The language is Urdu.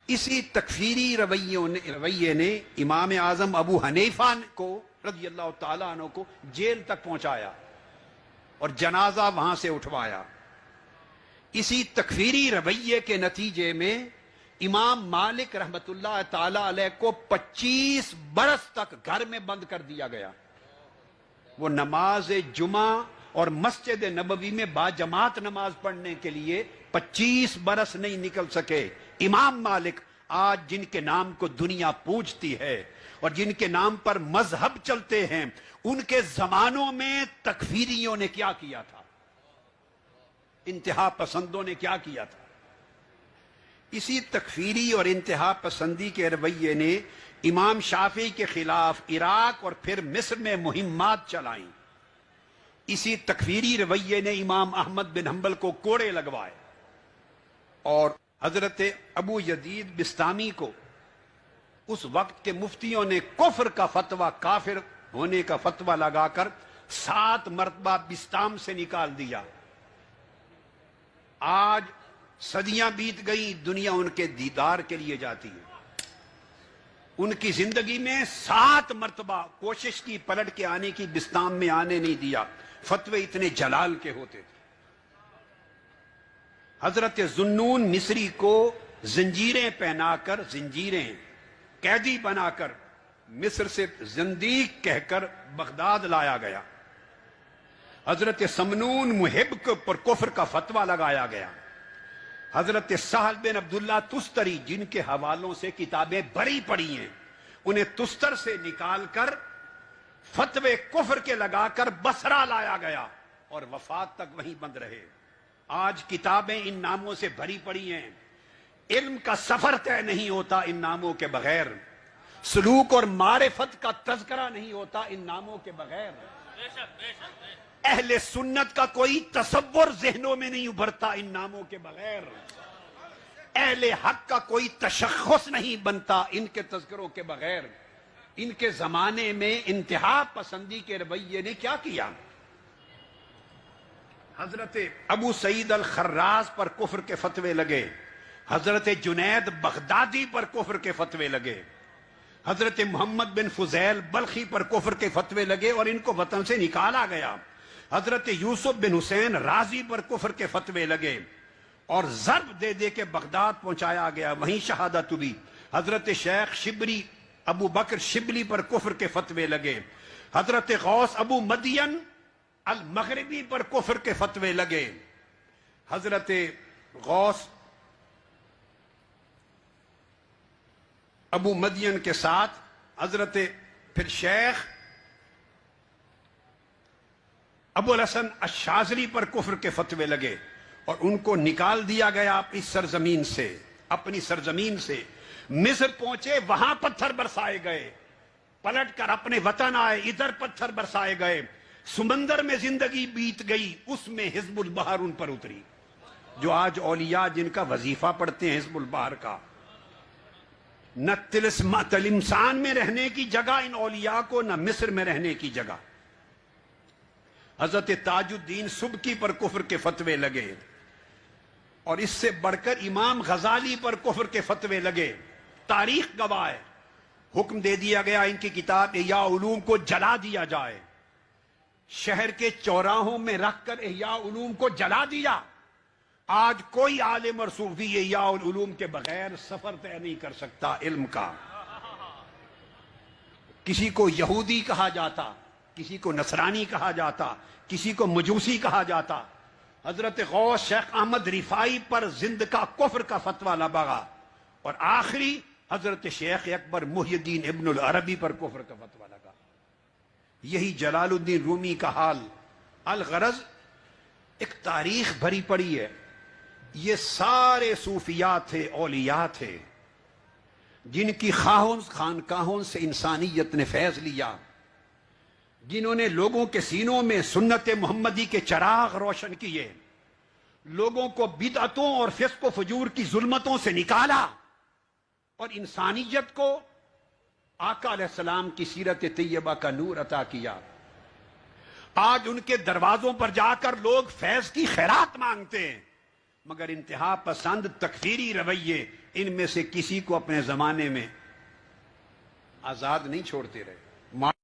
اسی تکفیری رویے نے امام اعظم ابو حنیفہ کو رضی اللہ تعالیٰ عنہ کو جیل تک پہنچایا اور جنازہ وہاں سے اٹھوایا۔ اسی تکفیری رویے کے نتیجے میں امام مالک رحمت اللہ تعالی علیہ کو 25 برس تک گھر میں بند کر دیا گیا۔ وہ نماز جمعہ اور مسجد نبوی میں باجماعت نماز پڑھنے کے لیے 25 برس نہیں نکل سکے۔ امام مالک آج جن کے نام کو دنیا پوجتی ہے اور جن کے نام پر مذہب چلتے ہیں، ان کے زمانوں میں تکفیریوں نے کیا کیا تھا، انتہا پسندوں نے کیا کیا تھا۔ اسی تکفیری اور انتہا پسندی کے رویے نے امام شافعی کے خلاف عراق اور پھر مصر میں مہمات چلائیں۔ اسی تکفیری رویے نے امام احمد بن حنبل کو کوڑے لگوائے اور حضرت ابو یزید بسطامی کو اس وقت کے مفتیوں نے کفر کا فتویٰ، کافر ہونے کا فتویٰ لگا کر 7 مرتبہ بسطام سے نکال دیا۔ آج صدیاں بیت گئی، دنیا ان کے دیدار کے لیے جاتی ہے۔ ان کی زندگی میں 7 مرتبہ کوشش کی پلٹ کے آنے کی، بسطام میں آنے نہیں دیا۔ فتوے اتنے جلال کے ہوتے تھے۔ حضرت ذنون مصری کو زنجیریں پہنا کر، زنجیریں قیدی بنا کر مصر سے زندیق کہہ کر بغداد لایا گیا۔ حضرت سمنون محب پر کفر کا فتویٰ لگایا گیا۔ حضرت سہل بن عبداللہ تستری، جن کے حوالوں سے کتابیں بری پڑی ہیں، انہیں تستر سے نکال کر فتوے کفر کے لگا کر بصرہ لایا گیا اور وفات تک وہیں بند رہے۔ آج کتابیں ان ناموں سے بھری پڑی ہیں۔ علم کا سفر طے نہیں ہوتا ان ناموں کے بغیر، سلوک اور معرفت کا تذکرہ نہیں ہوتا ان ناموں کے بغیر، اہل سنت کا کوئی تصور ذہنوں میں نہیں ابھرتا ان ناموں کے بغیر، اہل حق کا کوئی تشخص نہیں بنتا ان کے تذکروں کے بغیر۔ ان کے زمانے میں انتہا پسندی کے رویے نے کیا کیا؟ حضرت ابو سعید الخراز پر کفر کے فتوے لگے، حضرت جنید بغدادی پر کفر کے فتوے لگے، حضرت محمد بن فضیل بلخی پر کفر کے فتوے لگے اور ان کو وطن سے نکالا گیا۔ حضرت یوسف بن حسین رازی پر کفر کے فتوے لگے اور ضرب دے دے کے بغداد پہنچایا گیا، وہیں شہادت ہوئی۔ حضرت شیخ شبلی ابو بکر شبلی پر کفر کے فتوے لگے، حضرت غوث ابو مدین المغربی پر کفر کے فتوے لگے، حضرت غوث ابو مدین کے ساتھ حضرت پھر شیخ ابو الحسن الشاذلی پر کفر کے فتوے لگے اور ان کو نکال دیا گیا اپنی سرزمین سے۔ مصر پہنچے، وہاں پتھر برسائے گئے، پلٹ کر اپنے وطن آئے، ادھر پتھر برسائے گئے، سمندر میں زندگی بیت گئی، اس میں حزب البحر ان پر اتری، جو آج اولیاء جن کا وظیفہ پڑھتے ہیں حزب البحر کا۔ نہ تلمسان میں رہنے کی جگہ ان اولیاء کو، نہ مصر میں رہنے کی جگہ۔ حضرت تاج الدین سبکی پر کفر کے فتوے لگے اور اس سے بڑھ کر امام غزالی پر کفر کے فتوے لگے۔ تاریخ گواہ ہے، حکم دے دیا گیا ان کی کتاب احیاء علوم کو جلا دیا جائے، شہر کے چوراہوں میں رکھ کر احیاء علوم کو جلا دیا۔ آج کوئی عالم اور صوفی احیاء العلوم کے بغیر سفر طے نہیں کر سکتا علم کا۔ کسی کو یہودی کہا جاتا، کسی کو نصرانی کہا جاتا، کسی کو مجوسی کہا جاتا۔ حضرت غوث شیخ احمد رفاعی پر زند کا کفر کا فتویٰ لگا اور آخری حضرت شیخ اکبر محی الدین ابن العربی پر کفر کا فتویٰ لگا۔ یہی جلال الدین رومی کا حال۔ الغرض ایک تاریخ بھری پڑی ہے۔ یہ سارے صوفیاء تھے، اولیاء تھے، جن کی خانقاہوں سے انسانیت نے فیض لیا، جنہوں نے لوگوں کے سینوں میں سنت محمدی کے چراغ روشن کیے، لوگوں کو بدعتوں اور فسق و فجور کی ظلمتوں سے نکالا اور انسانیت کو آقا علیہ السلام کی سیرت طیبہ کا نور عطا کیا۔ آج ان کے دروازوں پر جا کر لوگ فیض کی خیرات مانگتے ہیں، مگر انتہا پسند تکفیری رویے ان میں سے کسی کو اپنے زمانے میں آزاد نہیں چھوڑتے رہے.